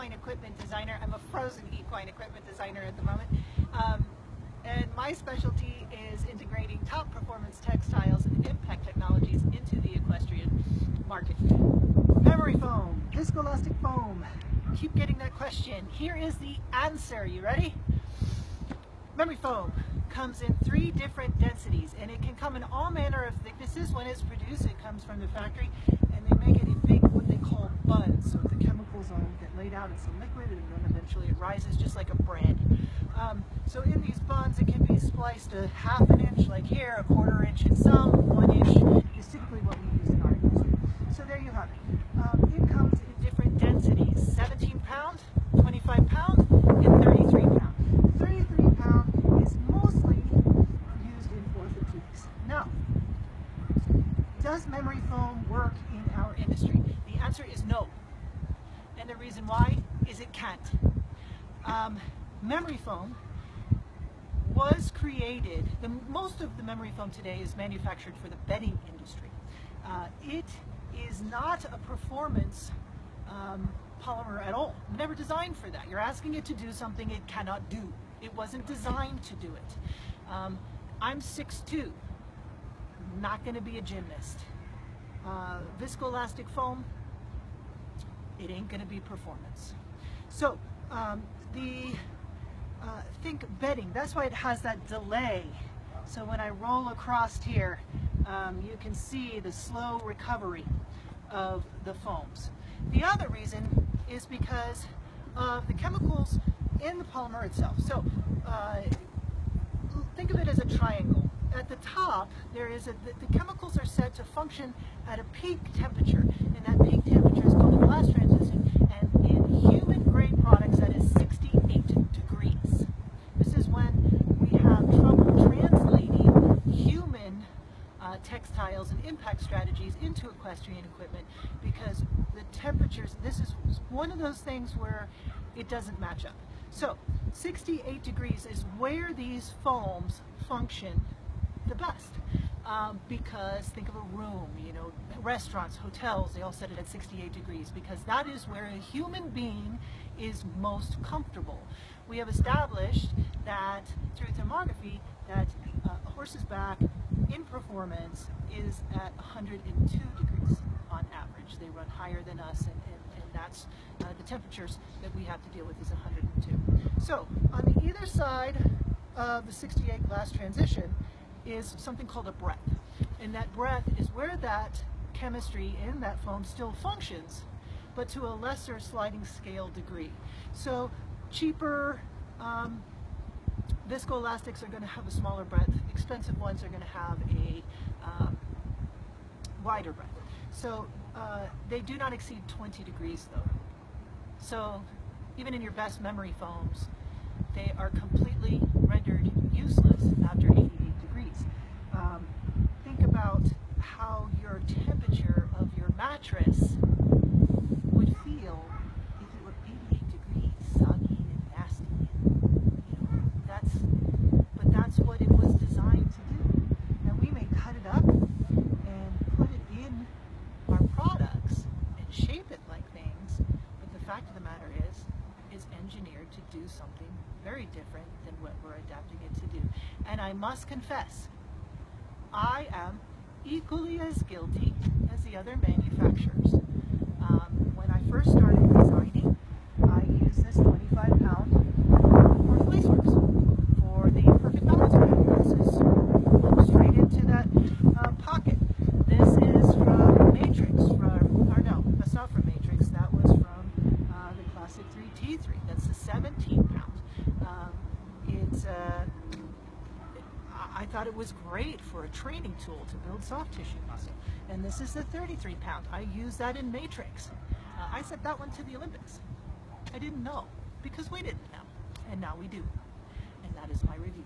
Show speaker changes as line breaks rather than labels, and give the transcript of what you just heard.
equine equipment designer. I'm a frozen equine equipment designer at the moment. And my specialty is integrating top performance textiles and impact technologies into the equestrian market. Memory foam, Visco Elastic foam. Keep getting that question. Here is the answer. You ready? Memory foam comes in 3 different densities, and it can come in all manner of thicknesses. When it's produced, it comes from the factory, and they make it in big, what they call buns. So the chemicals all get laid out in some liquid, and then eventually it rises just like a bread. So in these buns, it can be spliced a 1/2 inch, like here, 1/4 inch in some, 1 inch is typically what we use in our industry. So there you have it. It comes in different densities: 17 pound, 25 pound, and 33 pound. 33 pound is mostly used in orthopedics. Now, does memory foam work in our industry? The answer is no. And the reason why is it can't. Memory foam was created, most of the memory foam today is manufactured for the bedding industry. It is not a performance polymer at all. Never designed for that. You're asking it to do something it cannot do. It wasn't designed to do it. I'm 6'2", not going to be a gymnast. Visco Elastic foam, it ain't going to be performance. So think bedding, that's why it has that delay. So when I roll across here, you can see the slow recovery of the foams. The other reason is because of the chemicals in the polymer itself. So think of it as a triangle. At the top, there is the chemicals are set to function at a peak temperature, and that peak temperature is called a glass transition, and in human grade products that is 68 degrees. This is when we have trouble translating human textiles and impact strategies into equestrian equipment, because the temperatures, this is one of those things where it doesn't match up. So 68 degrees is where these foams function the best, because think of a room, you know, restaurants, hotels, they all set it at 68 degrees because that is where a human being is most comfortable. We have established that through thermography that a horse's back in performance is at 102 degrees on average. They run higher than us, and that's the temperatures that we have to deal with is 102. So on the either side of the 68 glass transition is something called a breadth, and that breadth is where that chemistry in that foam still functions, but to a lesser sliding scale degree. So cheaper Visco Elastics are going to have a smaller breadth. Expensive ones are going to have a wider breadth. So they do not exceed 20 degrees though. So even in your best memory foams, they are completely rendered useless after 88 degrees. Think about how your temperature of your mattress would feel if it were 88 degrees, soggy and nasty. You know, but that's what it was designed to do. Now we may cut it up and put it in our products and shape it like things, but the fact of the matter is engineered to do something very different than what we're adapting it to do. And I must confess, I am equally as guilty as the other manufacturers. When I first started designing, I used this 25 pound for Fleeceworks for the perfect balance pad. This is straight into that pocket. This is from Matrix, or no, that's not from Matrix, that was from the Classic 3T3. That's the 17 pound. I thought it was great for a training tool to build soft tissue muscle. And this is the 33 pound. I use that in Matrix. I sent that one to the Olympics. I didn't know, because we didn't know, and now we do. And that is my review.